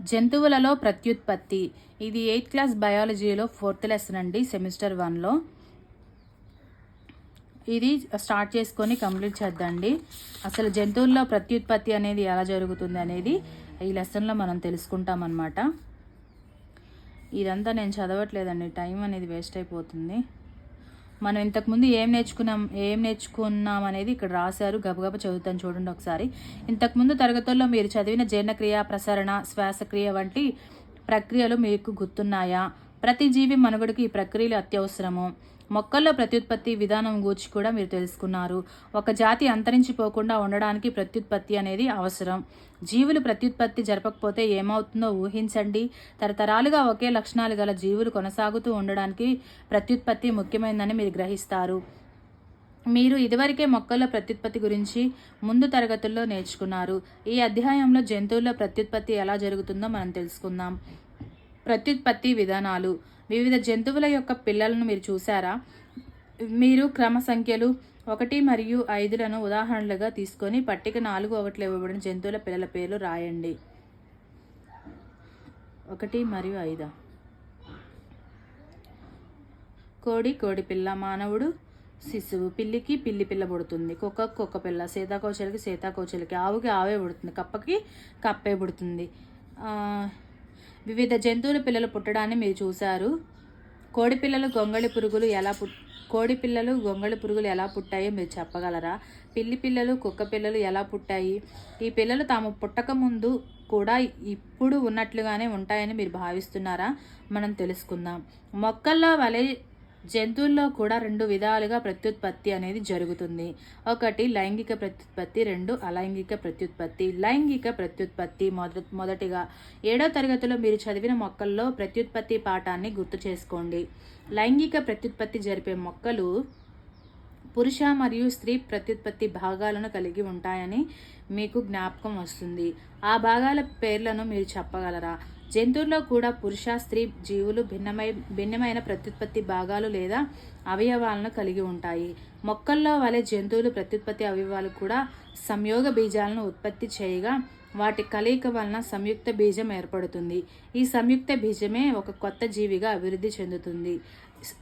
జంతువులలో ప్రత్యుత్పత్తి. ఇది 8th క్లాస్ బయాలజీలో 4th లెసన్ అండి, సెమిస్టర్ 1లో. ఇది స్టార్ట్ చేసుకొని కంప్లీట్ చేద్దండి. అసలు జంతువుల్లో ప్రత్యుత్పత్తి అనేది ఎలా జరుగుతుంది అనేది ఈ లెసన్లో మనం తెలుసుకుంటాం అన్నమాట. ఇదంతా నేను చదవట్లేదండి, టైం అనేది వేస్ట్ అయిపోతుంది. మనం ఇంతకుముందు ఏం నేర్చుకున్నాం అనేది ఇక్కడ రాశారు. గబగబ చదువుతాను చూడండి ఒకసారి. ఇంతకుముందు తరగతుల్లో మీరు చదివిన జీర్ణక్రియ, ప్రసరణ, శ్వాసక్రియ వంటి ప్రక్రియలు మీకు గుర్తున్నాయా? ప్రతి జీవి మనుగడకు ఈ ప్రక్రియలు అత్యవసరము. మొక్కల్లో ప్రత్యుత్పత్తి విధానం గూర్చి కూడా మీరు తెలుసుకున్నారు. ఒక జాతి అంతరించిపోకుండా ఉండడానికి ప్రత్యుత్పత్తి అనేది అవసరం. జీవులు ప్రత్యుత్పత్తి జరపకపోతే ఏమవుతుందో ఊహించండి. తరతరాలుగా ఒకే లక్షణాలు గల జీవులు కొనసాగుతూ ఉండడానికి ప్రత్యుత్పత్తి ముఖ్యమైనదని మీరు గ్రహిస్తారు. మీరు ఇదివరకే మొక్కల ప్రత్యుత్పత్తి గురించి ముందు తరగతుల్లో నేర్చుకున్నారు. ఈ అధ్యాయంలో జంతువుల్లో ప్రత్యుత్పత్తి ఎలా జరుగుతుందో మనం తెలుసుకుందాం. ప్రత్యుత్పత్తి విధానాలు. వివిధ జంతువుల యొక్క పిల్లలను మీరు చూసారా? మీరు క్రమ సంఖ్యలు 1 మరియు 5లను ఉదాహరణలుగా తీసుకొని పట్టిక 4(1) ఇవ్వబడిన జంతువుల పిల్లల పేర్లు రాయండి. 1 మరియు 5. కోడి కోడిపిల్ల, మానవుడు శిశువు, పిల్లికి పిల్లి పిల్ల పుడుతుంది, కుక్కకు కుక్క పిల్ల, సీతాకోచలకి సీతాకోచలకి, ఆవుకి ఆవే పుడుతుంది, కప్పకి కప్పే పుడుతుంది. వివిధ జంతువుల పిల్లలు పుట్టడాన్ని మీరు చూశారు. కోడిపిల్లలు గొంగళి పురుగులు ఎలా పుట్టాయో మీరు చెప్పగలరా? పిల్లి పిల్లలు కుక్క పిల్లలు ఎలా పుట్టాయి? ఈ పిల్లలు తాము పుట్టక ముందు కూడా ఇప్పుడు ఉన్నట్లుగానే ఉంటాయని మీరు భావిస్తున్నారా? మనం తెలుసుకుందాం. మొక్కల్లో వలె జంతువుల్లో కూడా 2 విధాలుగా ప్రత్యుత్పత్తి అనేది జరుగుతుంది. 1 లైంగిక ప్రత్యుత్పత్తి, 2 అలైంగిక ప్రత్యుత్పత్తి. లైంగిక ప్రత్యుత్పత్తి. మొదటిగా 7వ తరగతిలో మీరు చదివిన మొక్కల్లో ప్రత్యుత్పత్తి పాఠాన్ని గుర్తు చేసుకోండి. లైంగిక ప్రత్యుత్పత్తి జరిపే మొక్కలు పురుష మరియు స్త్రీ ప్రత్యుత్పత్తి భాగాలను కలిగి ఉంటాయని మీకు జ్ఞాపకం వస్తుంది. ఆ భాగాల పేర్లను మీరు చెప్పగలరా? జంతువుల్లో కూడా పురుష స్త్రీ జీవులు భిన్నమైన ప్రత్యుత్పత్తి భాగాలు లేదా అవయవాలను కలిగి ఉంటాయి. మొక్కల్లో వలె జంతువులు ప్రత్యుత్పత్తి అవయవాలు కూడా సంయోగ బీజాలను ఉత్పత్తి చేయగా వాటి కలయిక వలన సంయుక్త బీజం ఏర్పడుతుంది. ఈ సంయుక్త బీజమే ఒక కొత్త జీవిగా అభివృద్ధి చెందుతుంది.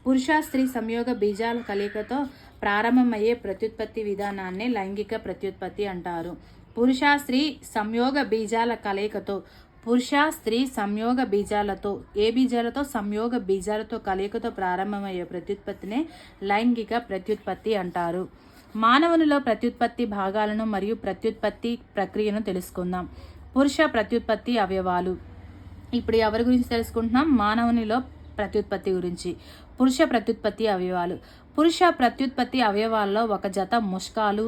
పురుష స్త్రీ సంయోగ బీజాల కలయికతో ప్రారంభమయ్యే ప్రత్యుత్పత్తి విధానాన్ని లైంగిక ప్రత్యుత్పత్తి అంటారు. పురుష స్త్రీ సంయోగ బీజాల కలయికతో సంయోగ బీజాలతో కలయికతో ప్రారంభమయ్యే ప్రత్యుత్పత్తినే లైంగిక ప్రత్యుత్పత్తి అంటారు. మానవునిలో ప్రత్యుత్పత్తి భాగాలను మరియు ప్రత్యుత్పత్తి ప్రక్రియను తెలుసుకుందాం. పురుష ప్రత్యుత్పత్తి అవయవాలు. ఇప్పుడు ఎవరి గురించి తెలుసుకుంటున్నాం? మానవునిలో ప్రత్యుత్పత్తి గురించి. పురుష ప్రత్యుత్పత్తి అవయవాలు. పురుష ప్రత్యుత్పత్తి అవయవాల్లో ఒక జత ముష్కాలు,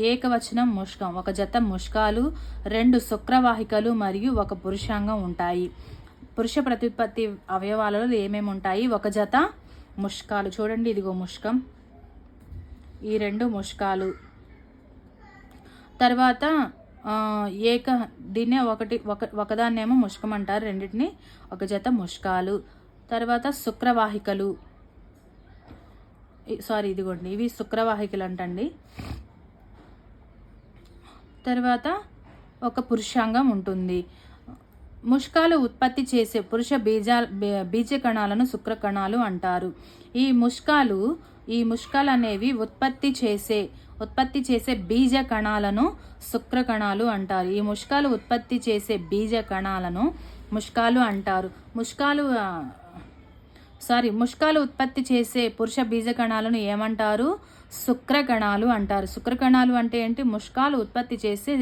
ఏకవచనం ముష్కం, ఒక జత ముష్కాలు, 2 శుక్రవాహికలు మరియు ఒక పురుషాంగం ఉంటాయి. పురుష ప్రత్యుత్పత్తి అవయవాలలో ఏమేమి ఉంటాయి? ఒక జత ముష్కాలు, చూడండి ఇదిగో ముష్కం, ఈ 2 ముష్కాలు. తర్వాత దీన్నే ఒకదాన్నేమో ముష్కం అంటారు, రెండింటిని ఒక జత ముష్కాలు. తర్వాత శుక్రవాహికలు, ఇదిగోండి ఇవి శుక్రవాహికలు అంటండి. తర్వాత ఒక పురుషాంగం ఉంటుంది. ముష్కాలు ఉత్పత్తి చేసే పురుష బీజ కణాలను శుక్రకణాలు అంటారు. ఈ ముష్కాలు అనేవి ఉత్పత్తి చేసే బీజ కణాలను శుక్రకణాలు అంటారు. ఈ ముష్కాలు ఉత్పత్తి చేసే బీజ కణాలను ముష్కాలు అంటారు. ముష్కాలు ఉత్పత్తి చేసే పురుష బీజ కణాలను ఏమంటారు? శుక్రకణాలు అంటారు. శుక్రకణాలు అంటే ఏంటి? ముష్కాలు ఉత్పత్తి చేసే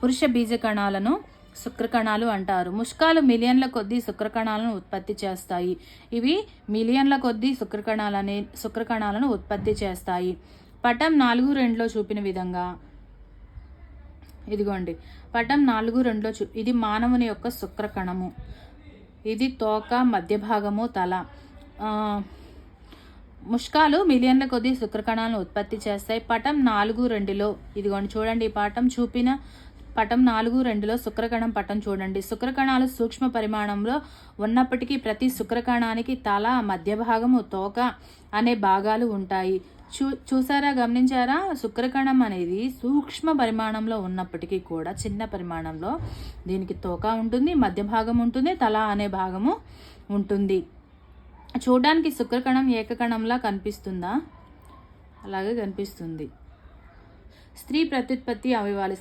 పురుష బీజ కణాలను శుక్రకణాలు అంటారు. ముష్కాలు మిలియన్ల కొద్దీ శుక్రకణాలను ఉత్పత్తి చేస్తాయి. ఇవి మిలియన్ల కొద్దీ శుక్రకణాలను ఉత్పత్తి చేస్తాయి. పటం 4.2లో చూపిన విధంగా, ఇదిగోండి పటం 4.2లో ఇది మానవుని యొక్క శుక్రకణము. ఇది తోక, మధ్య భాగము, తల. ముష్కాలు మిలియన్ల కొద్దీ శుక్రకణాలను ఉత్పత్తి చేస్తాయి. పటం 4.2లో ఇదిగోండి చూడండి, పటం 4.2లో శుక్రకణం పటం చూడండి. శుక్రకణాలు సూక్ష్మ పరిమాణంలో ఉన్నప్పటికీ ప్రతి శుక్రకణానికి తల, మధ్య భాగము, తోక అనే భాగాలు ఉంటాయి. చూసారా, గమనించారా? శుక్రకణం అనేది సూక్ష్మ పరిమాణంలో ఉన్నప్పటికీ కూడా చిన్న పరిమాణంలో దీనికి తోక ఉంటుంది, మధ్య భాగం ఉంటుంది, తల అనే భాగము ఉంటుంది. చూడడానికి శుక్రకణం ఏకకణంలా కనిపిస్తుందా? అలాగే కనిపిస్తుంది. స్త్రీ ప్రత్యుత్పత్తి అవయవాలు.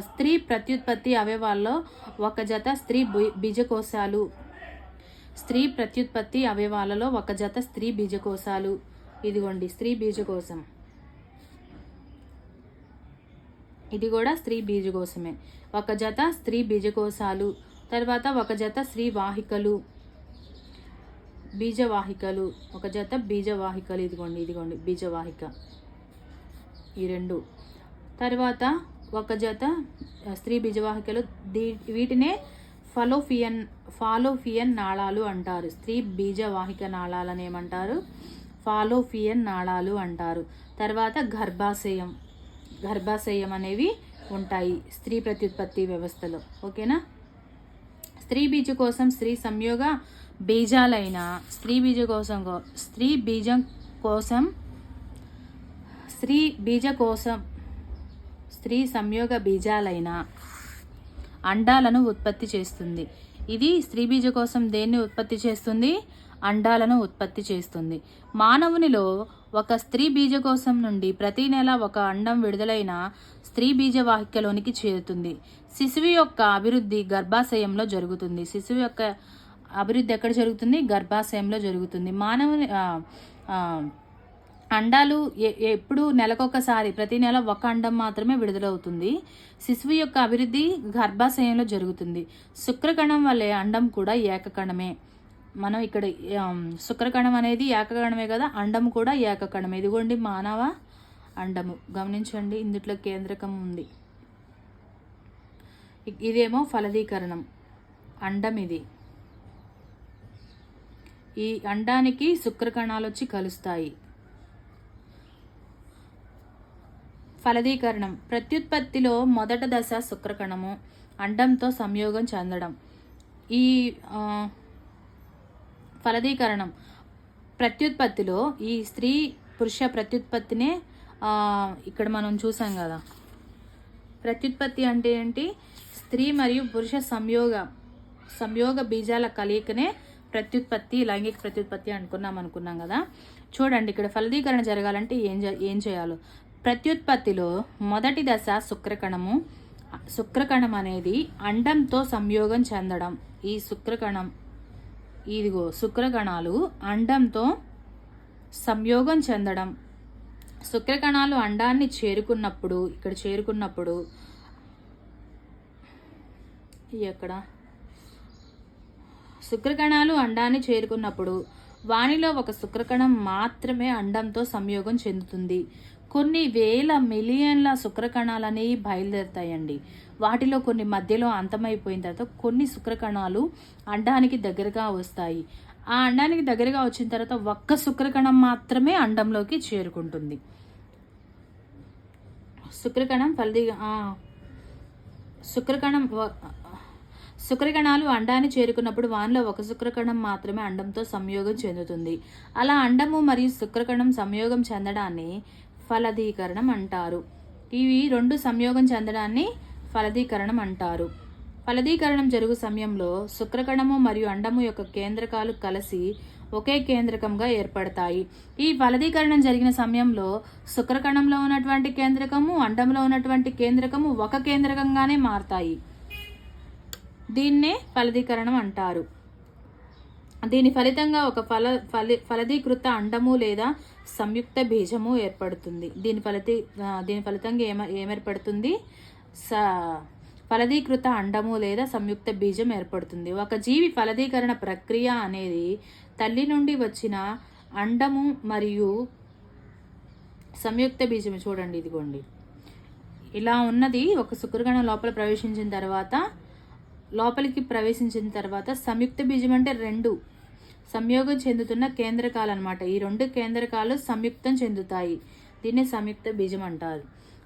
స్త్రీ ప్రత్యుత్పత్తి అవయవాల్లో ఒక జత స్త్రీ బీజకోశాలు. స్త్రీ ప్రత్యుత్పత్తి అవయవాలలో ఒక జత స్త్రీ బీజకోశాలు. ఇదిగోండి స్త్రీ బీజకోశం, ఇది కూడా స్త్రీ బీజకోశమే. ఒక జత స్త్రీ బీజకోశాలు, తర్వాత ఒక జత స్త్రీ వాహికలు, బీజవాహికలు, ఒక జత బీజవాహికలు. ఇదిగోండి బీజవాహిక, ఈ రెండు. తర్వాత ఒక జత స్త్రీ బీజవాహికలు. వీటినే ఫాలోపియన్ నాళాలు అంటారు. స్త్రీ బీజవాహిక నాళాలను ఏమంటారు? ఫాలోపియన్ నాళాలు అంటారు. తర్వాత గర్భాశయం అనేవి ఉంటాయి స్త్రీ ప్రత్యుత్పత్తి వ్యవస్థలో. ఓకేనా? స్త్రీ బీజకోశం స్త్రీ సంయోగ బీజాలైన స్త్రీ సంయోగ బీజాలైన అండాలను ఉత్పత్తి చేస్తుంది. ఇది స్త్రీ బీజకోశం దేన్ని ఉత్పత్తి చేస్తుంది? అండాలను ఉత్పత్తి చేస్తుంది. మానవునిలో ఒక స్త్రీ బీజకోశం నుండి ప్రతి నెల ఒక అండం విడుదలైన స్త్రీ బీజవాహికలోనికి చేరుతుంది. శిశువు యొక్క అభివృద్ధి గర్భాశయంలో జరుగుతుంది. శిశువు యొక్క అభివృద్ధి ఎక్కడ జరుగుతుంది? గర్భాశయంలో జరుగుతుంది. మానవుని అండాలు ఎప్పుడు నెలకొకసారి, ప్రతి నెల ఒక అండం మాత్రమే విడుదలవుతుంది. శిశువు యొక్క అభివృద్ధి గర్భాశయంలో జరుగుతుంది. శుక్రకణం వల్లే అండం కూడా ఏకకణమే. మనం ఇక్కడ శుక్రకణం అనేది ఏకకణమే కదా, అండము కూడా ఏకకణమే. ఇదిగోండి మానవ అండము, గమనించండి, ఇందులో కేంద్రకం ఉంది. ఇదేమో ఫలదీకరణం అండం. ఇది ఈ అండానికి శుక్రకణాలు వచ్చి కలుస్తాయి. ఫలదీకరణం ప్రత్యుత్పత్తిలో మొదట దశ శుక్రకణము అండంతో సంయోగం చెందడం. ఈ ఫలదీకరణం ప్రత్యుత్పత్తిలో ఈ స్త్రీ పురుష ప్రత్యుత్పత్తినే ఇక్కడ మనం చూసాం కదా. ప్రత్యుత్పత్తి అంటే ఏంటి? స్త్రీ మరియు పురుష సంయోగ బీజాల కలయికనే ప్రత్యుత్పత్తి, లైంగిక ప్రత్యుత్పత్తి అనుకున్నాం కదా. చూడండి, ఇక్కడ ఫలదీకరణ జరగాలంటే ఏం చేయాలో. ప్రత్యుత్పత్తిలో మొదటి దశ శుక్రకణం అనేది అండంతో సంయోగం చెందడం. ఈ శుక్రకణాలు అండంతో సంయోగం చెందడం. శుక్రకణాలు అండాన్ని చేరుకున్నప్పుడు శుక్రకణాలు అండాన్ని చేరుకున్నప్పుడు వానిలో ఒక శుక్రకణం మాత్రమే అండంతో సంయోగం చెందుతుంది. కొన్ని వేల మిలియన్ల శుక్రకణాలు అనేవి బయలుదేరుతాయండి. వాటిలో కొన్ని మధ్యలో అంతమైపోయిన తర్వాత కొన్ని శుక్రకణాలు అండానికి దగ్గరగా వస్తాయి. ఆ అండానికి దగ్గరగా వచ్చిన తర్వాత ఒక్క శుక్రకణం మాత్రమే అండంలోకి చేరుకుంటుంది. శుక్రకణాలు అండాన్ని చేరుకున్నప్పుడు వానిలో ఒక శుక్రకణం మాత్రమే అండంతో సంయోగం చెందుతుంది. అలా అండము మరియు శుక్రకణం సంయోగం చెందడాన్ని ఫలదీకరణం అంటారు. ఇవి రెండు సంయోగం చెందడాన్ని ఫలదీకరణం అంటారు. ఫలదీకరణం జరుగు సమయంలో శుక్రకణము మరియు అండము యొక్క కేంద్రకాలు కలిసి ఒకే కేంద్రకంగా ఏర్పడతాయి. ఈ ఫలదీకరణం జరిగిన సమయంలో శుక్రకణంలో ఉన్నటువంటి కేంద్రకము, అండంలో ఉన్నటువంటి కేంద్రకము ఒక కేంద్రకంగానే మారతాయి. దీన్నే ఫలదీకరణం అంటారు. దీని ఫలితంగా ఒక ఫలదీకృత అండము లేదా సంయుక్త బీజము ఏర్పడుతుంది. దీని ఫలితంగా ఏమేర్పడుతుంది? ఫలదీకృత అండము లేదా సంయుక్త బీజం ఏర్పడుతుంది. ఒక జీవి ఫలదీకరణ ప్రక్రియ అనేది తల్లి నుండి వచ్చిన అండము మరియు సంయుక్త బీజము. చూడండి, ఇదిగోండి ఇలా ఉన్నది. ఒక శుక్రకణం లోపలికి ప్రవేశించిన తర్వాత సంయుక్త బీజం అంటే రెండు సంయోగం చెందుతున్న కేంద్రకాలు అన్నమాట. ఈ రెండు కేంద్రకాలు సంయుక్తం చెందుతాయి. దీన్ని సంయుక్త బీజం అంటారు.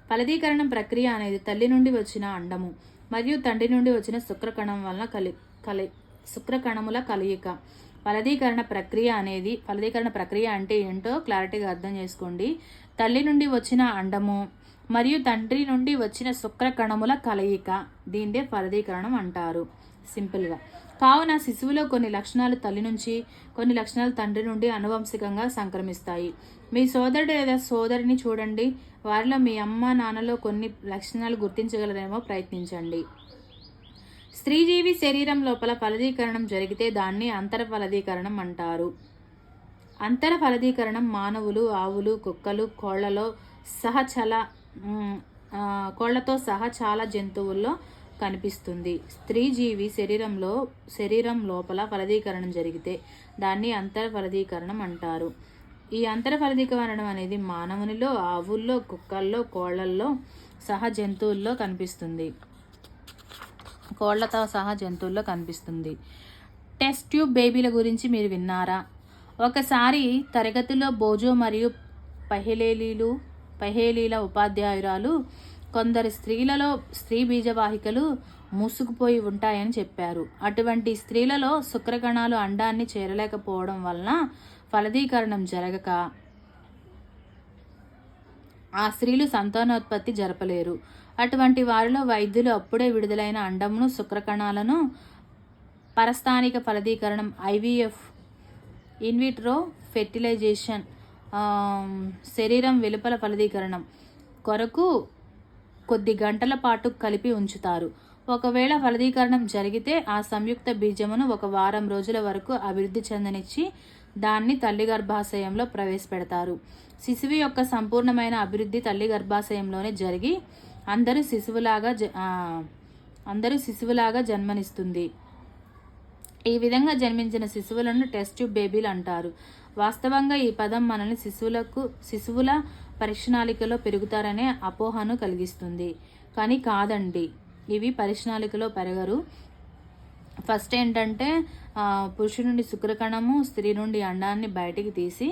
ఫలదీకరణం ప్రక్రియ అనేది తల్లి నుండి వచ్చిన అండము మరియు తండ్రి నుండి వచ్చిన శుక్రకణం వలన శుక్రకణముల కలయిక. ఫలదీకరణ ప్రక్రియ అంటే ఏంటో క్లారిటీగా అర్థం చేసుకోండి. తల్లి నుండి వచ్చిన అండము మరియు తండ్రి నుండి వచ్చిన శుక్ర కణముల కలయిక, దీన్నే ఫలదీకరణం అంటారు సింపుల్గా. కావున శిశువులో కొన్ని లక్షణాలు తల్లి నుంచి, కొన్ని లక్షణాలు తండ్రి నుండి అనువంశికంగా సంక్రమిస్తాయి. మీ సోదరుడు లేదా సోదరిని చూడండి, వారిలో మీ అమ్మ నాన్నలో కొన్ని లక్షణాలు గుర్తించగలరేమో ప్రయత్నించండి. స్త్రీజీవి శరీరం లోపల ఫలదీకరణం జరిగితే దాన్ని అంతర ఫలదీకరణం అంటారు. అంతర ఫలదీకరణం మానవులు, ఆవులు, కుక్కలు, కోళ్లతో సహా చాలా జంతువుల్లో కనిపిస్తుంది. స్త్రీజీవి శరీరం లోపల ఫలదీకరణం జరిగితే దాన్ని అంతర ఫలదీకరణం అంటారు. ఈ అంతర ఫలదీకరణం అనేది మానవునిలో, ఆవుల్లో, కుక్కల్లో, కోళ్లతో సహా జంతువుల్లో కనిపిస్తుంది. టెస్ట్ ట్యూబ్ బేబీల గురించి మీరు విన్నారా? ఒకసారి తరగతిలో బోజో మరియు పహేలీల ఉపాధ్యాయురాలు కొందరు స్త్రీలలో స్త్రీ బీజవాహికలు మూసుకుపోయి ఉంటాయని చెప్పారు. అటువంటి స్త్రీలలో శుక్రకణాలు అండాన్ని చేరలేకపోవడం వలన ఫలదీకరణం జరగక ఆ స్త్రీలు సంతానోత్పత్తి జరపలేరు. అటువంటి వారిలో వైద్యులు అప్పుడే విడుదలైన అండమును, శుక్రకణాలను పరస్థానిక ఫలదీకరణం ఐవీఎఫ్, ఇన్విట్రో ఫెర్టిలైజేషన్, శరీరం వెలుపల ఫలదీకరణం కొరకు కొద్ది గంటల పాటు కలిపి ఉంచుతారు. ఒకవేళ ఫలదీకరణం జరిగితే ఆ సంయుక్త బీజమును 1 వారం రోజుల వరకు అభివృద్ధి చెందనిచ్చి దాన్ని తల్లి గర్భాశయంలో ప్రవేశపెడతారు. శిశువు యొక్క సంపూర్ణమైన అభివృద్ధి తల్లి గర్భాశయంలోనే జరిగి అందరూ శిశువులాగా జన్మనిస్తుంది. ఈ విధంగా జన్మించిన శిశువులను టెస్ట్ ట్యూబ్ బేబీలు అంటారు. వాస్తవంగా ఈ పదం మనల్ని శిశువుల పరిశ్నాళికలో పెరుగుతారనే అపోహను కలిగిస్తుంది. కానీ కాదండి, ఇవి పరిశ్నాళికలో పెరగరు. ఫస్ట్ ఏంటంటే పురుషుడి నుండి శుక్రకణము, స్త్రీ నుండి అండాన్ని బయటికి తీసి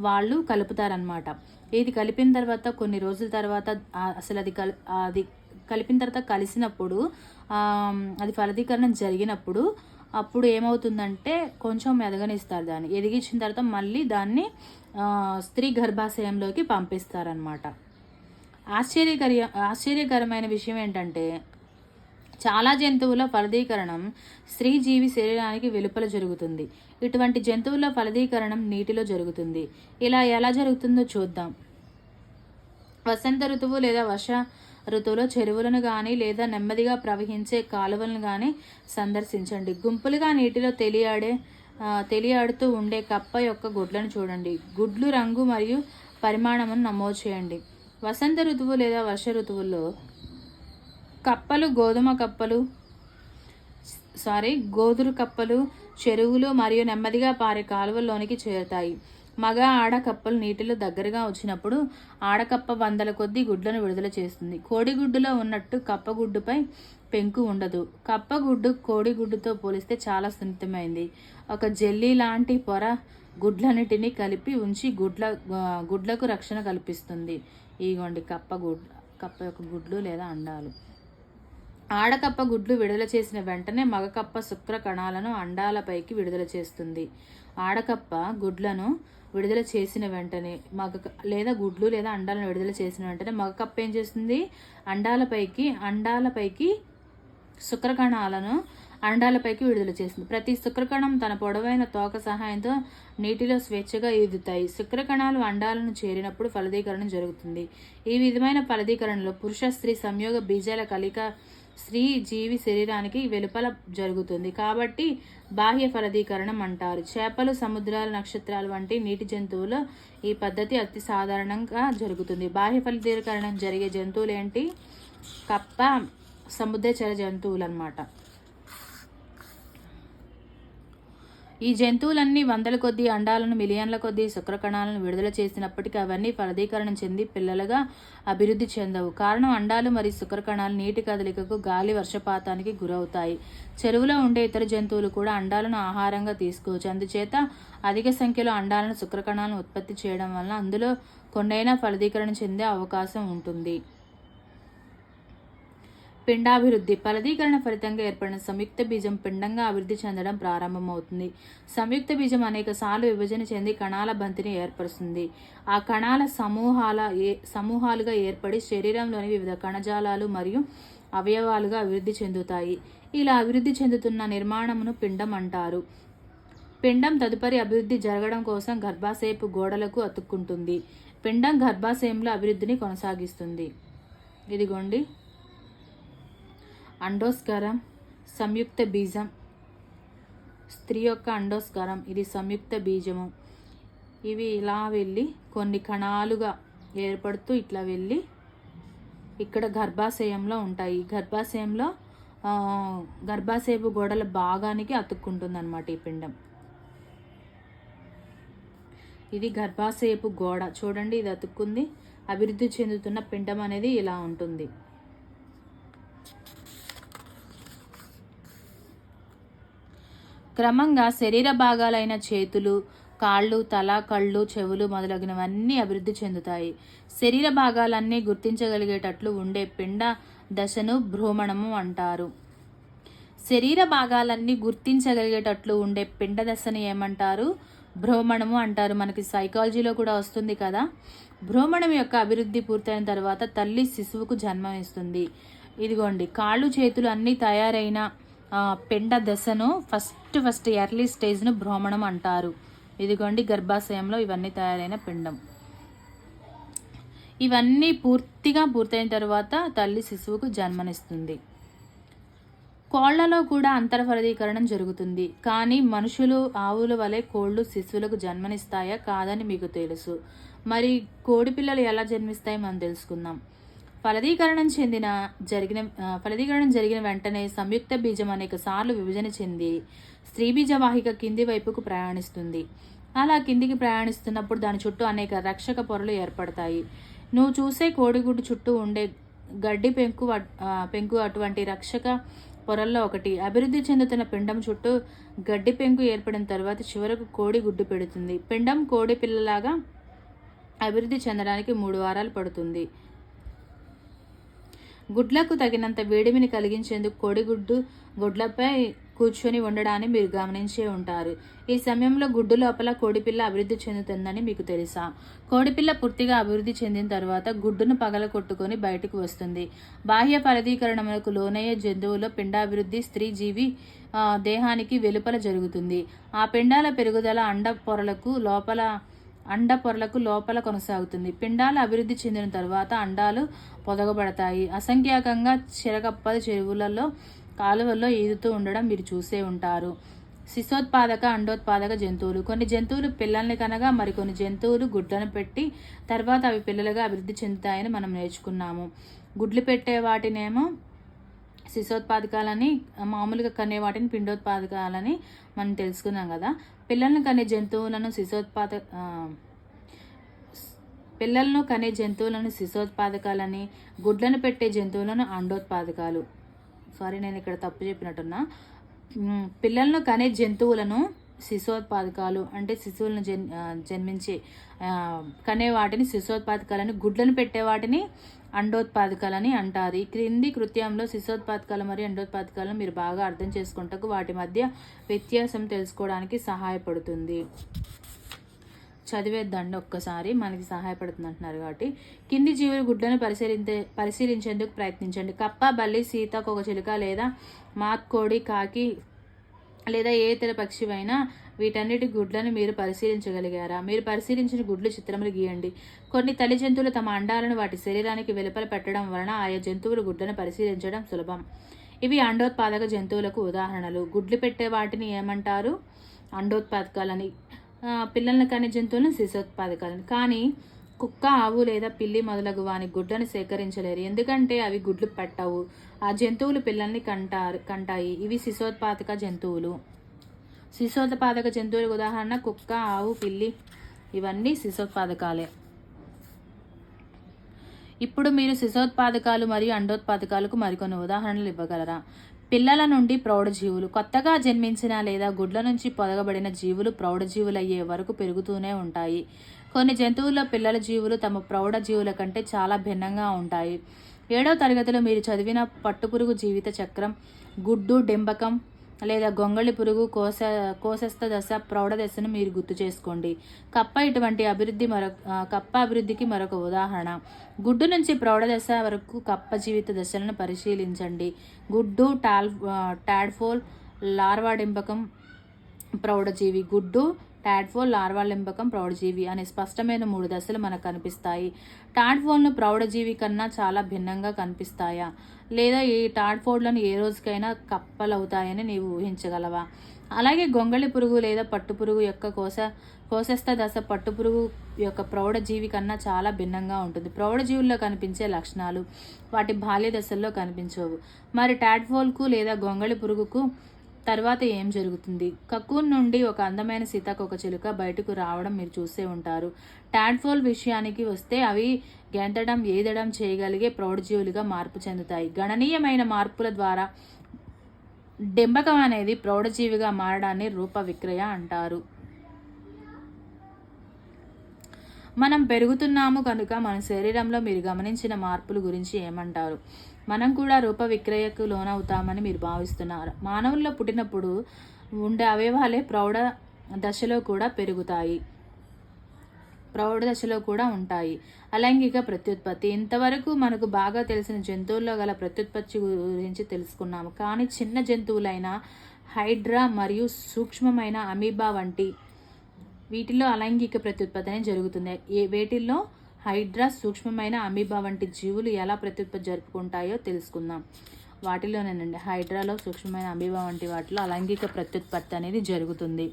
వాళ్ళు కలుపుతారనమాట. ఇది కలిపిన తర్వాత కొన్ని రోజుల తర్వాత అసలు అది కలిపిన తర్వాత కలిసినప్పుడు అది ఫలదీకరణం జరిగినప్పుడు అప్పుడు ఏమవుతుందంటే కొంచెం ఎదగనిస్తారు. దాన్ని ఎదిగించిన తర్వాత మళ్ళీ దాన్ని స్త్రీ గర్భాశయంలోకి పంపిస్తారనమాట. ఆశ్చర్యకరమైన విషయం ఏంటంటే చాలా జంతువుల ఫలదీకరణం స్త్రీ జీవి శరీరానికి వెలుపల జరుగుతుంది. ఇటువంటి జంతువుల ఫలదీకరణం నీటిలో జరుగుతుంది. ఇలా ఎలా జరుగుతుందో చూద్దాం. వసంత ఋతువు లేదా వర్ష ఋతువులో చెరువులను కానీ లేదా నెమ్మదిగా ప్రవహించే కాలువలను కానీ సందర్శించండి. గుంపులుగా నీటిలో తెలియాడుతూ ఉండే కప్ప యొక్క గుడ్లను చూడండి. గుడ్లు రంగు మరియు పరిమాణమును నమోదు చేయండి. వసంత ఋతువు లేదా వర్ష ఋతువుల్లో గోదురు కప్పలు చెరువులు మరియు నెమ్మదిగా పారే కాలువల్లోనికి చేరుతాయి. మగ ఆడ కప్పలు నీటిలో దగ్గరగా వచ్చినప్పుడు ఆడకప్ప వందల కొద్ది గుడ్లను విడుదల చేస్తుంది. కోడిగుడ్డులో ఉన్నట్టు కప్పగుడ్డుపై పెంకు ఉండదు. కప్పగుడ్డు కోడిగుడ్డుతో పోలిస్తే చాలా సున్నితమైంది. ఒక జెల్లీ లాంటి పొర గుడ్లన్నిటినీ కలిపి ఉంచి గుడ్లకు రక్షణ కల్పిస్తుంది. ఇగోండి కప్ప యొక్క గుడ్లు లేదా అండాలు. ఆడకప్ప గుడ్లు విడుదల చేసిన వెంటనే మగకప్ప శుక్ర కణాలను అండాలపైకి విడుదల చేస్తుంది. ఆడకప్ప గుడ్లను విడుదల చేసిన వెంటనే గుడ్లు లేదా అండాలను విడుదల చేసిన వెంటనే మగకప్ప ఏం చేస్తుంది? అండాలపైకి శుక్రకణాలను అండాలపైకి విడుదల చేస్తుంది. ప్రతి శుక్రకణం తన పొడవైన తోక సహాయంతో నీటిలో స్వేచ్ఛగా ఈదుతాయి. శుక్రకణాలు అండాలను చేరినప్పుడు ఫలదీకరణం జరుగుతుంది. ఈ విధమైన ఫలదీకరణలో పురుష స్త్రీ సంయోగ బీజాల కలిక స్త్రీ జీవి శరీరానికి వెలుపల జరుగుతుంది కాబట్టి బాహ్య ఫలదీకరణం అంటారు. చేపలు, సముద్రాలు, నక్షత్రాలు వంటి నీటి జంతువులు ఈ పద్ధతి అతి సాధారణంగా జరుగుతుంది. బాహ్య ఫలదీకరణం జరిగే జంతువులు ఏంటి? కప్ప, సముద్రచర జంతువులు అన్నమాట. ఈ జంతువులన్నీ వందల కొద్ది అండాలను, మిలియన్ల కొద్ది శుక్రకణాలను విడుదల చేసినప్పటికీ అవన్నీ ఫలదీకరణం చెంది పిల్లలుగా అభివృద్ధి చెందవు. కారణం అండాలు మరియు శుక్రకణాలు నీటి కదలికకు, గాలి వర్షపాతానికి గురవుతాయి. చెరువులో ఉండే ఇతర జంతువులు కూడా అండాలను ఆహారంగా తీసుకోవచ్చు. అందుచేత అధిక సంఖ్యలో అండాలను, శుక్రకణాలను ఉత్పత్తి చేయడం వలన అందులో కొన్నైనా ఫలదీకరణ చెందే అవకాశం ఉంటుంది. పిండాభివృద్ధి. ఫలదీకరణ ఫలితంగా ఏర్పడిన సంయుక్త బీజం పిండంగా అభివృద్ధి చెందడం ప్రారంభమవుతుంది. సంయుక్త బీజం అనేక సార్లు విభజన చెంది కణాల బంతిని ఏర్పరుస్తుంది. ఆ కణాల సమూహాలుగా ఏర్పడి శరీరంలోని వివిధ కణజాలాలు మరియు అవయవాలుగా అభివృద్ధి చెందుతాయి. ఇలా అభివృద్ధి చెందుతున్న నిర్మాణమును పిండం అంటారు. పిండం తదుపరి అభివృద్ధి జరగడం కోసం గర్భాశయపు గోడలకు అతుక్కుంటుంది. పిండం గర్భాశయంలో అభివృద్ధిని కొనసాగిస్తుంది. ఇదిగోండి అండోస్కరం, సంయుక్త బీజం. స్త్రీ యొక్క అండోస్కరం, ఇది సంయుక్త బీజము. ఇవి ఇలా వెళ్ళి కొన్ని కణాలుగా ఏర్పడుతూ ఇట్లా వెళ్ళి ఇక్కడ గర్భాశయంలో ఉంటాయి. గర్భాశయపు గోడల భాగానికి అతుక్కుంటుంది అన్నమాట ఈ పిండం. ఇది గర్భాశయపు గోడ చూడండి, ఇది అతుక్కుంది. అభివృద్ధి చెందుతున్న పిండం అనేది ఇలా ఉంటుంది. క్రమంగా శరీర భాగాలైన చేతులు, కాళ్ళు, తల, కళ్ళు, చెవులు మొదలగునవన్నీ అభివృద్ధి చెందుతాయి. శరీర భాగాలన్నీ గుర్తించగలిగేటట్లు ఉండే పిండ దశను భ్రూమణము అంటారు. శరీర భాగాలన్నీ గుర్తించగలిగేటట్లు ఉండే పిండ దశను ఏమంటారు? భ్రూమణము అంటారు. మనకి సైకాలజీలో కూడా వస్తుంది కదా. భ్రూమణం యొక్క అభివృద్ధి పూర్తయిన తర్వాత తల్లి శిశువుకు జన్మనిస్తుంది. ఇదిగోండి కాళ్ళు చేతులు అన్నీ తయారైన పిండ దశను ఫస్ట్ ఎర్లీ స్టేజ్ను భ్రూమణం అంటారు. ఇదిగోండి గర్భాశయంలో ఇవన్నీ తయారైన పిండం. ఇవన్నీ పూర్తిగా పూర్తయిన తర్వాత తల్లి శిశువుకు జన్మనిస్తుంది. కోళ్లలో కూడా అంతర్ఫలదీకరణం జరుగుతుంది. కానీ మనుషులు, ఆవుల వలె కోళ్లు శిశువులకు జన్మనిస్తాయా కాదని మీకు తెలుసు. మరి కోడి పిల్లలు ఎలా జన్మిస్తాయి మనం తెలుసుకుందాం. ఫలదీకరణం జరిగిన వెంటనే సంయుక్త బీజం అనేక సార్లు విభజన చెంది స్త్రీ బీజవాహిక కింది వైపుకు ప్రయాణిస్తుంది. అలా కిందికి ప్రయాణిస్తున్నప్పుడు దాని చుట్టూ అనేక రక్షక పొరలు ఏర్పడతాయి. నువ్వు చూసే కోడిగుడ్డు చుట్టూ ఉండే గడ్డి పెంకు అటువంటి రక్షక పొరల్లో ఒకటి. అభివృద్ధి చెందుతున్న పిండం చుట్టూ గడ్డి పెంకు ఏర్పడిన తర్వాత చివరకు కోడి గుడ్డు పెడుతుంది. పిండం కోడి పిల్లలాగా అభివృద్ధి చెందడానికి 3 వారాలు పడుతుంది. గుడ్లకు తగినంత వేడిమిని కలిగించేందుకు గుడ్లపై కూర్చొని ఉండడాన్ని మీరు గమనించే ఉంటారు. ఈ సమయంలో గుడ్డు లోపల కోడిపిల్ల అభివృద్ధి చెందుతుందని మీకు తెలుసా? కోడిపిల్ల పూర్తిగా అభివృద్ధి చెందిన తర్వాత గుడ్డును పగలగొట్టుకొని బయటకు వస్తుంది. బాహ్య ఫలదీకరణకు లోనయ్యే జంతువులో పిండాభివృద్ధి స్త్రీ జీవి దేహానికి వెలుపల జరుగుతుంది. ఆ పిండాల పెరుగుదల అండ పొరలకు లోపల కొనసాగుతుంది. పిండాలు అభివృద్ధి చెందిన తర్వాత అండాలు పొదగబడతాయి. అసంఖ్యాకంగా చిరకప్పలు చెరువులలో, కాలువల్లో ఈదుతూ ఉండడం మీరు చూసే ఉంటారు. శిశోత్పాదక, అండోత్పాదక జంతువులు. కొన్ని జంతువులు పిల్లల్ని కనగా మరికొన్ని జంతువులు గుడ్లను పెట్టి తర్వాత అవి పిల్లలుగా అభివృద్ధి చెందుతాయని మనం నేర్చుకున్నాము. గుడ్లు పెట్టే వాటినేమో శిశోత్పాదకాలని, మామూలుగా కనే వాటిని పిండోత్పాదకాలని మనం తెలుసుకున్నాం కదా. పిల్లలను కనే జంతువులను శిశోత్పాదకాలని, గుడ్లను పెట్టే జంతువులను అండోత్పాదకాలు. సారీ, నేను ఇక్కడ తప్పు చెప్పినట్టున్నా. పిల్లలను కనే జంతువులను శిశోత్పాదకాలు అంటే శిశువులను జన్మించే కనే వాటిని శిశోత్పాదకాలని, గుడ్లను పెట్టే వాటిని అండోత్పాదకాలని అంటారు. ఈ క్రింది కృత్యంలో శిశోత్పాదకాలు మరియు అండోత్పాదకాలను మీరు బాగా అర్థం చేసుకుంటకు వాటి మధ్య వ్యత్యాసం తెలుసుకోవడానికి సహాయపడుతుంది. చదివేద్దండి ఒక్కసారి, మనకి సహాయపడుతుంది అంటున్నారు కాబట్టి. కింది జీవులు గుడ్లను పరిశీలించేందుకు ప్రయత్నించండి. కప్ప, బల్లి, సీతాకోకచిలుక లేదా మాత్కోడి, కాకి లేదా ఏ ఇతర పక్షివైనా వీటన్నిటి గుడ్లను మీరు పరిశీలించగలిగారా? మీరు పరిశీలించిన గుడ్లు చిత్రములు గీయండి. కొన్ని తల్లి జంతువులు తమ అండాలను వాటి శరీరానికి వెలుపల పెట్టడం వలన ఆయా జంతువుల గుడ్లను పరిశీలించడం సులభం. ఇవి అండోత్పాదక జంతువులకు ఉదాహరణలు. గుడ్లు పెట్టే వాటిని ఏమంటారు? అండోత్పాదకాలని. పిల్లలను కనే జంతువులను శిశోత్పాదకాలని. కానీ కుక్క, ఆవు లేదా పిల్లి మొదలగు వాని గుడ్లను సేకరించలేరు, ఎందుకంటే అవి గుడ్లు పెట్టవు. ఆ జంతువులు పిల్లల్ని కంటాయి. ఇవి శిశోత్పాదక జంతువులు. శిశోత్పాదక జంతువులకు ఉదాహరణ కుక్క, ఆవు, పిల్లి, ఇవన్నీ శిశోత్పాదకాలే. ఇప్పుడు మీరు శిశోత్పాదకాలు మరియు అండోత్పాదకాలకు మరికొన్ని ఉదాహరణలు ఇవ్వగలరా? పిల్లల నుండి ప్రౌఢజీవులు. కొత్తగా జన్మించిన లేదా గుడ్ల నుంచి పొదగబడిన జీవులు ప్రౌఢజీవులయ్యే వరకు పెరుగుతూనే ఉంటాయి. కొన్ని జంతువుల్లో పిల్లల జీవులు తమ ప్రౌఢ జీవుల కంటే చాలా భిన్నంగా ఉంటాయి. 7వ తరగతిలో మీరు చదివిన పట్టుపురుగు జీవిత చక్రం, గుడ్డు, డెంబకం లేదా గొంగళి పురుగు, కోశస్థ దశ, ప్రౌఢ దశను మీరు గుర్తు చేసుకోండి. కప్ప అభివృద్ధికి మరొక ఉదాహరణ. గుడ్డు నుంచి ప్రౌఢ దశ వరకు కప్ప జీవిత దశలను పరిశీలించండి. గుడ్డు, టాడ్ఫోల్, లార్వా, డెంబకం, ప్రౌఢజీవి. గుడ్డు, టాడ్ఫోల్, లార్వా, లింబకం, ప్రౌఢజీవి అనే స్పష్టమైన 3 దశలు మనకు కనిపిస్తాయి. టాడ్ఫోల్ను ప్రౌఢజీవి కన్నా చాలా భిన్నంగా కనిపిస్తాయా, లేదా ఈ టాడ్ఫోల్లను ఏ రోజుకైనా కప్పలవుతాయని నీవు ఊహించగలవా? అలాగే గొంగళి పురుగు లేదా పట్టుపురుగు యొక్క కోశస్థ దశ పట్టుపురుగు యొక్క ప్రౌఢజీవి కన్నా చాలా భిన్నంగా ఉంటుంది. ప్రౌఢజీవుల్లో కనిపించే లక్షణాలు వాటి బాల్య దశల్లో కనిపించవు. మరి టాడ్ఫోల్కు లేదా గొంగళి పురుగుకు తర్వాత ఏం జరుగుతుంది? కకూన్ నుండి ఒక అందమైన సీతాకోకచిలుక బయటకు రావడం మీరు చూసే ఉంటారు. టాడ్ఫోల్ విషయానికి వస్తే అవి గెంతడం, ఈదడం చేయగలిగే ప్రౌఢజీవులుగా మార్పు చెందుతాయి. గణనీయమైన మార్పుల ద్వారా డెంబకం అనేది ప్రౌఢజీవిగా మారడాన్ని రూప విక్రయ అంటారు. మనం పెరుగుతున్నాము కనుక మన శరీరంలో మీరు గమనించిన మార్పుల గురించి ఏమంటారు? మనం కూడా రూప విక్రయకు లోనవుతామని మీరు భావిస్తున్నారు. మానవుల్లో పుట్టినప్పుడు ఉండే అవయవాలే ప్రౌఢ దశలో కూడా ఉంటాయి. అలైంగిక ప్రత్యుత్పత్తి. ఇంతవరకు మనకు బాగా తెలిసిన జంతువుల్లో గల ప్రత్యుత్పత్తి గురించి తెలుసుకున్నాము. కానీ చిన్న జంతువులైన హైడ్రా మరియు సూక్ష్మమైన అమీబా వంటి వీటిలో అలైంగిక ప్రత్యుత్పత్తి అనేది జరుగుతుంది. వేటిల్లో హైడ్రా, సూక్ష్మమైన అమీబా వంటి జీవులు ఎలా ప్రత్యుత్పత్తి జరుపుకుంటాయో తెలుసుకుందాం. వాటిలోనేనండి హైడ్రాలో, సూక్ష్మమైన అమీబా వంటి వాటిలో అలైంగిక ప్రత్యుత్పత్తి అనేది జరుగుతుంది.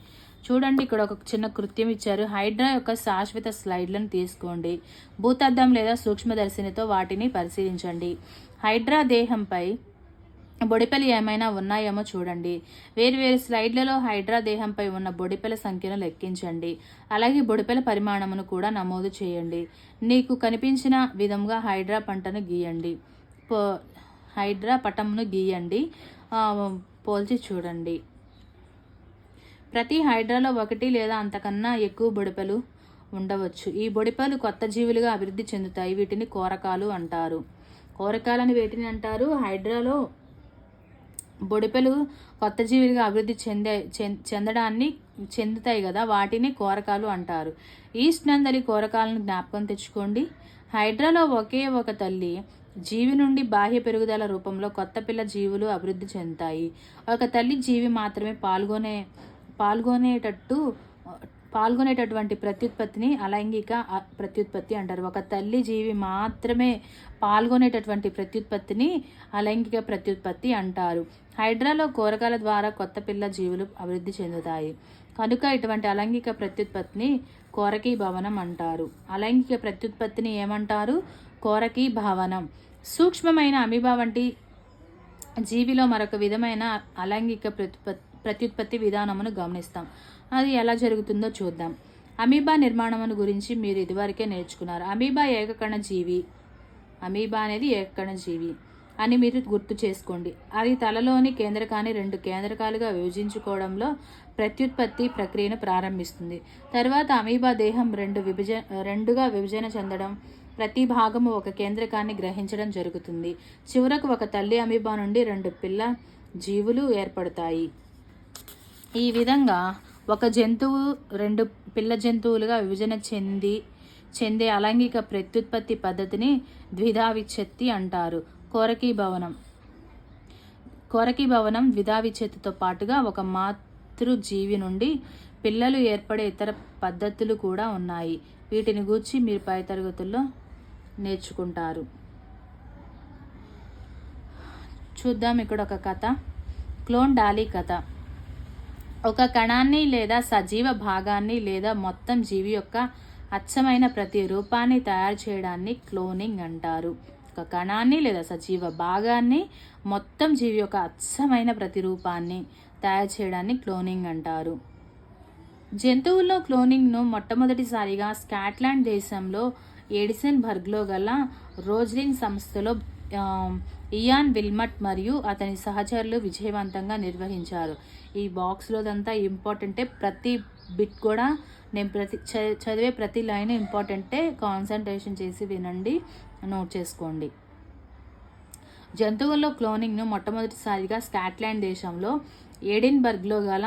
చూడండి, ఇక్కడ ఒక చిన్న కృత్యం ఇచ్చారు. హైడ్రా యొక్క శాశ్వత స్లైడ్లను తీసుకోండి. భూతద్దం లేదా సూక్ష్మదర్శినితో వాటిని పరిశీలించండి. హైడ్రా దేహంపై బొడిపెలు ఏమైనా ఉన్నాయేమో చూడండి. వేరువేరు స్లైడ్లలో హైడ్రా దేహంపై ఉన్న బొడిపెల సంఖ్యను లెక్కించండి. అలాగే బొడిపెల పరిమాణమును కూడా నమోదు చేయండి. నీకు కనిపించిన విధంగా హైడ్రా పటంను గీయండి. పోల్చి చూడండి. ప్రతి హైడ్రాలో 1 లేదా అంతకన్నా ఎక్కువ బొడిపెలు ఉండవచ్చు. ఈ బొడిపెలు కొత్త జీవులుగా అభివృద్ధి చెందుతాయి. వీటిని కోరకాలు అంటారు. కోరకాలని వేటిని అంటారు? హైడ్రాలో బొడిపెలు కొత్త జీవులుగా అభివృద్ధి చెందుతాయి కదా, వాటిని కోరకాలు అంటారు. ఈస్ట్ నందలి కోరకాలను జ్ఞాపకం తెచ్చుకోండి. హైడ్రాలో ఒకే ఒక తల్లి జీవి నుండి బాహ్య పెరుగుదల రూపంలో కొత్త పిల్ల జీవులు అభివృద్ధి చెందుతాయి. ఒక తల్లి జీవి మాత్రమే పాల్గొనేటటువంటి ప్రత్యుత్పత్తిని అలైంగిక ప్రత్యుత్పత్తి అంటారు. ఒక తల్లి జీవి మాత్రమే పాల్గొనేటటువంటి ప్రత్యుత్పత్తిని అలైంగిక ప్రత్యుత్పత్తి అంటారు. హైడ్రాలో కోరకాల ద్వారా కొత్త పిల్ల జీవులు అభివృద్ధి చెందుతాయి కనుక ఇటువంటి అలైంగిక ప్రత్యుత్పత్తిని కోరకీభవనం అంటారు. అలైంగిక ప్రత్యుత్పత్తిని ఏమంటారు? కోరకీభవనం. సూక్ష్మమైన అమీబా వంటి జీవిలో మరొక విధమైన అలైంగిక ప్రత్యుత్పత్తి విధానమును గమనిస్తాం. అది ఎలా జరుగుతుందో చూద్దాం. అమీబా నిర్మాణమును గురించి మీరు ఇదివరకే నేర్చుకున్నారు. అమీబా అనేది ఏకకణ జీవి అని మీరు గుర్తు చేసుకోండి. అది తలలోని కేంద్రకాన్ని 2 కేంద్రకాలుగా విభజించుకోవడంలో ప్రత్యుత్పత్తి ప్రక్రియను ప్రారంభిస్తుంది. తర్వాత అమీబా దేహం రెండుగా విభజన చెందడం, ప్రతి భాగము ఒక కేంద్రకాన్ని గ్రహించడం జరుగుతుంది. చివరకు ఒక తల్లి అమీబా నుండి 2 పిల్ల జీవులు ఏర్పడతాయి. ఈ విధంగా ఒక జంతువు 2 పిల్ల జంతువులుగా విభజన చెందే అలైంగిక ప్రత్యుత్పత్తి పద్ధతిని ద్విధా విచ్ఛత్తి అంటారు. కోరకీభవనం ద్విధా విచ్ఛత్తితో పాటుగా ఒక మాతృజీవి నుండి పిల్లలు ఏర్పడే ఇతర పద్ధతులు కూడా ఉన్నాయి. వీటిని గూర్చి మీరు పై తరగతుల్లో నేర్చుకుంటారు. చూద్దాం ఇక్కడ ఒక కథ. క్లోన్ డాలీ కథ. ఒక కణాన్ని లేదా సజీవ భాగాన్ని లేదా మొత్తం జీవి యొక్క అచ్చమైన ప్రతి రూపాన్ని తయారు చేయడాన్ని క్లోనింగ్ అంటారు. ఒక కణాన్ని లేదా సజీవ భాగాన్ని మొత్తం జీవి యొక్క అచ్చమైన ప్రతిరూపాన్ని తయారు చేయడాన్ని క్లోనింగ్ అంటారు. జంతువుల్లో క్లోనింగ్ను మొట్టమొదటిసారిగా స్కాట్లాండ్ దేశంలో ఎడిసన్బర్గ్లో గల రోజ్లిన్ సంస్థలో ఇయాన్ విల్మట్ మరియు అతని సహచరులు విజయవంతంగా నిర్వహించారు. ఈ బాక్స్లోదంతా ఇంపార్టెంటే, ప్రతి బిట్ కూడా నేను చదివే ప్రతి లైన్ ఇంపార్టెంటే. కాన్సన్ట్రేషన్ చేసి వినండి, నోట్ చేసుకోండి. జంతువుల్లో క్లోనింగ్ను మొట్టమొదటిసారిగా స్కాట్లాండ్ దేశంలో ఎడిన్బర్గ్లో గల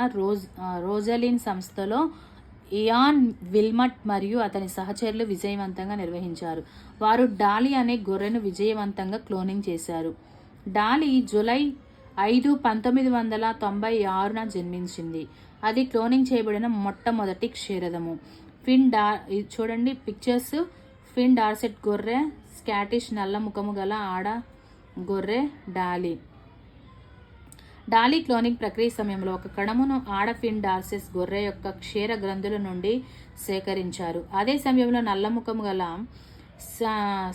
రోజలిన్ సంస్థలో ఇయాన్ విల్మట్ మరియు అతని సహచరులు విజయవంతంగా నిర్వహించారు. వారు డాలీ అనే గొర్రెను విజయవంతంగా క్లోనింగ్ చేశారు. డాలీ జూలై 5, 1996న జన్మించింది. అది క్లోనింగ్ చేయబడిన మొట్టమొదటి క్షీరదము. చూడండి పిక్చర్స్. ఫిన్ డార్సెట్ గొర్రె, స్కాటిష్ నల్ల ముఖము గల ఆడ గొర్రె డాలీ. డాలీ క్లోనింగ్ ప్రక్రియ సమయంలో ఒక కణమును ఆడ ఫిన్ డార్సెస్ గొర్రె యొక్క క్షీర గ్రంథుల నుండి సేకరించారు. అదే సమయంలో నల్లముఖము గల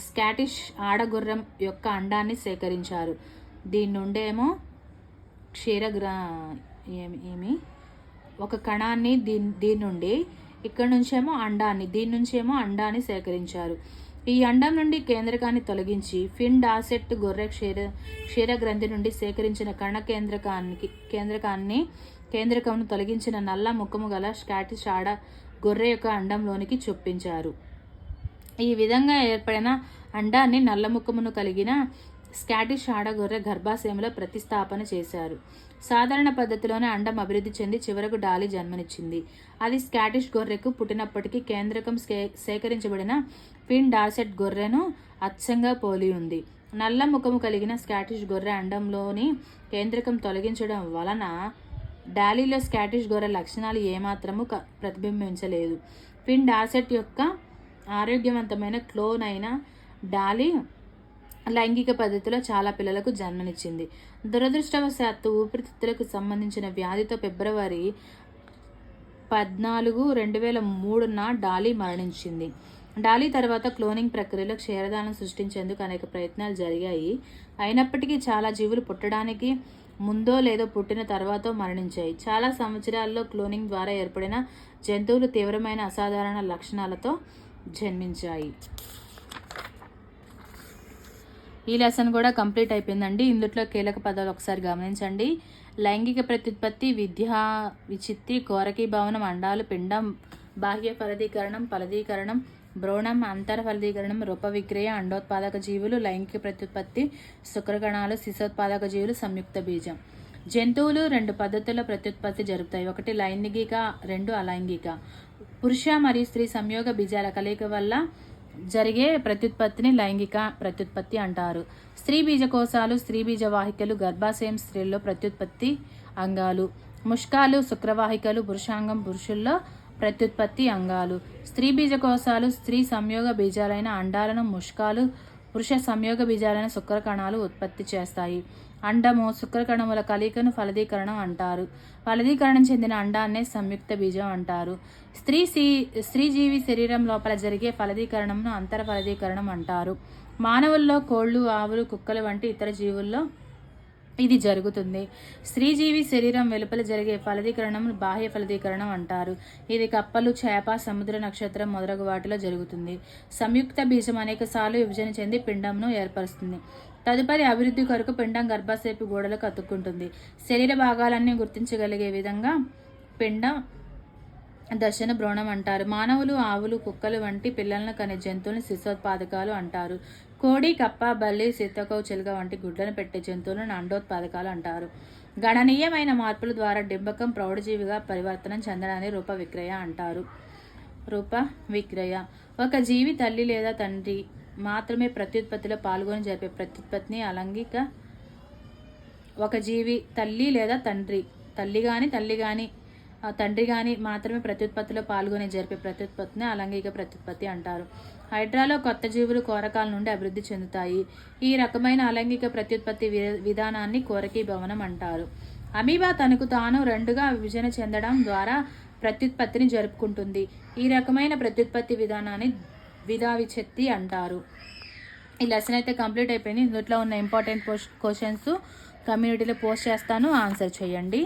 స్కాటిష్ ఆడగొర్రెం యొక్క అండాన్ని సేకరించారు. దీని నుండేమో ఒక కణాన్ని దీని నుండి, ఇక్కడ నుంచేమో అండాన్ని, దీని నుంచేమో అండాన్ని సేకరించారు. ఈ అండం నుండి కేంద్రకాన్ని తొలగించి ఫిన్ డార్సెట్ గొర్రె క్షీర గ్రంథి నుండి సేకరించిన కణ కేంద్రకంను తొలగించిన నల్ల ముఖము గల స్కాటిష్ ఆడ గొర్రె యొక్క అండంలోనికి చొప్పించారు. ఈ విధంగా ఏర్పడిన అండాన్ని నల్ల ముఖమును కలిగిన స్కాటిష్ ఆడగొర్రె గర్భాశయంలో ప్రతిస్థాపన చేశారు. సాధారణ పద్ధతిలోనే అండం అభివృద్ధి చెంది చివరకు డాలీ జన్మనిచ్చింది. అది స్కాటిష్ గొర్రెకు పుట్టినప్పటికీ కేంద్రకం సేకరించబడిన ఫిన్ డార్సెట్ గొర్రెను అచ్చంగా పోలి ఉంది. నల్ల ముఖము కలిగిన స్కాటిష్ గొర్రె అండంలోని కేంద్రకం తొలగించడం వలన డాలీలో స్కాటిష్ గొర్రె లక్షణాలు ఏమాత్రము ప్రతిబింబించలేదు. ఫిన్ డార్సెట్ యొక్క ఆరోగ్యవంతమైన క్లోన్ అయిన డాలీ లైంగిక పద్ధతిలో చాలా పిల్లలకు జన్మనిచ్చింది. దురదృష్టవశాత్తు ఊపిరితిత్తులకు సంబంధించిన వ్యాధితో ఫిబ్రవరి 14, 2003న డాలీ మరణించింది. డాలీ తర్వాత క్లోనింగ్ ప్రక్రియలో క్షీరదాలను సృష్టించేందుకు అనేక ప్రయత్నాలు జరిగాయి. అయినప్పటికీ చాలా జీవులు పుట్టడానికి ముందో లేదో పుట్టిన తర్వాతో మరణించాయి. చాలా సంవత్సరాల్లో క్లోనింగ్ ద్వారా ఏర్పడిన జంతువులు తీవ్రమైన అసాధారణ లక్షణాలతో జన్మించాయి. ఈ లెసన్ కూడా కంప్లీట్ అయిపోయిందండి. ఇందులో కీలక పదాలు ఒకసారి గమనించండి. లైంగిక ప్రత్యుత్పత్తి, విద్యా విచిత్తి, కోరకీభవనం, అండాలు, పిండం, బాహ్య ఫలదీకరణం, భ్రూణం, అంతర ఫలదీకరణం, రూపవిక్రియ, అండోత్పాదక జీవులు, లైంగిక ప్రత్యుత్పత్తి, శుక్రకణాలు, శిశోత్పాదక జీవులు, సంయుక్త బీజం. జంతువులు 2 పద్ధతుల్లో ప్రత్యుత్పత్తి జరుపుతాయి. 1 లైంగిక, 2 అలైంగిక. పురుష మరియు స్త్రీ సంయోగ బీజాల కలయిక వల్ల జరిగే ప్రత్యుత్పత్తిని లైంగిక ప్రత్యుత్పత్తి అంటారు. స్త్రీ బీజకోశాలు, స్త్రీ బీజవాహికలు గర్భాశయం స్త్రీల్లో ప్రత్యుత్పత్తి అంగాలు. ముష్కాలు, శుక్రవాహికలు పురుషాంగం పురుషుల్లో ప్రత్యుత్పత్తి అంగాలు. స్త్రీ బీజకోశాలు స్త్రీ సంయోగ బీజాలైన అండాలను, ముష్కాలు పురుష సంయోగ బీజాలైన శుక్రకణాలు ఉత్పత్తి చేస్తాయి. అండము, శుక్రకణముల కలయికను ఫలదీకరణం అంటారు. ఫలదీకరణం చెందిన అండాన్నే సంయుక్త బీజం అంటారు. స్త్రీజీవి శరీరం లోపల జరిగే ఫలదీకరణంను అంతర ఫలదీకరణం అంటారు. మానవుల్లో కోళ్ళు, ఆవులు, కుక్కలు వంటి ఇతర జీవుల్లో ఇది జరుగుతుంది. స్త్రీజీవి శరీరం వెలుపల జరిగే ఫలదీకరణం బాహ్య ఫలదీకరణం అంటారు. ఇది కప్పలు, చేప, సముద్ర నక్షత్రం మొదలగు వాటిలో జరుగుతుంది. సంయుక్త బీజం అనేకసార్లు విభజన చెంది పిండంను ఏర్పరుస్తుంది. తదుపరి అభివృద్ధి కొరకు పిండం గర్భాశయపు గోడలకు అతుక్కుంటుంది. శరీర భాగాలన్నీ గుర్తించగలిగే విధంగా పిండం దశను భ్రూణం అంటారు. మానవులు, ఆవులు, కుక్కలు వంటి పిల్లలను కనే జంతువులను శిశోత్పాదకాలు అంటారు. కోడి, కప్ప, బల్లి, సీతకోవ చిలుక వంటి గుడ్లను పెట్టే జంతువులను అండోత్పాదకాలు అంటారు. గణనీయమైన మార్పుల ద్వారా డింబకం ప్రౌఢజీవిగా పరివర్తనం చెందడాన్ని రూపవిక్రయ అంటారు. రూపవిక్రయ ఒక జీవి తల్లి లేదా తండ్రి మాత్రమే ప్రత్యుత్పత్తిలో పాల్గొని జరిపే ప్రత్యుత్పత్తిని అలైంగిక. ఒక జీవి తల్లి లేదా తండ్రి కానీ మాత్రమే ప్రత్యుత్పత్తిలో పాల్గొని జరిపే ప్రత్యుత్పత్తిని అలైంగిక ప్రత్యుత్పత్తి అంటారు. హైడ్రాలో కొత్త జీవులు కోరకాల నుండి అభివృద్ధి చెందుతాయి. ఈ రకమైన అలైంగిక ప్రత్యుత్పత్తి విధానాన్ని కోరకీభవనం అంటారు. అమీబా తనకు తాను 2గా విభజన చెందడం ద్వారా ప్రత్యుత్పత్తిని జరుపుకుంటుంది. ఈ రకమైన ప్రత్యుత్పత్తి విధానాన్ని విధావిచ్ఛత్తి అంటారు. ఈ లెసన్ అయితే కంప్లీట్ అయిపోయింది. ఇందులో ఉన్న ఇంపార్టెంట్ క్వశ్చన్స్ కమ్యూనిటీలో పోస్ట్ చేస్తాను, ఆన్సర్ చేయండి.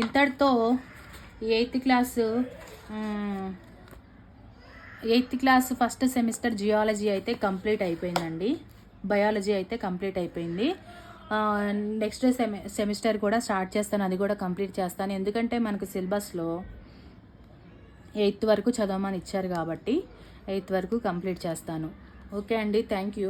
ఇంతటితో 8th class first semester geology అయితే కంప్లీట్ అయిపోయిందండి. బయాలజీ అయితే కంప్లీట్ అయిపోయింది. నెక్స్ట్ సెమిస్టర్ కూడా స్టార్ట్ చేస్తాను, అది కూడా కంప్లీట్ చేస్తాను. ఎందుకంటే మనకు సిలబస్లో 8th వరకు చదవమని ఇచ్చారు కాబట్టి 8th వరకు కంప్లీట్ చేస్తాను. ఓకే అండి, థ్యాంక్ యూ.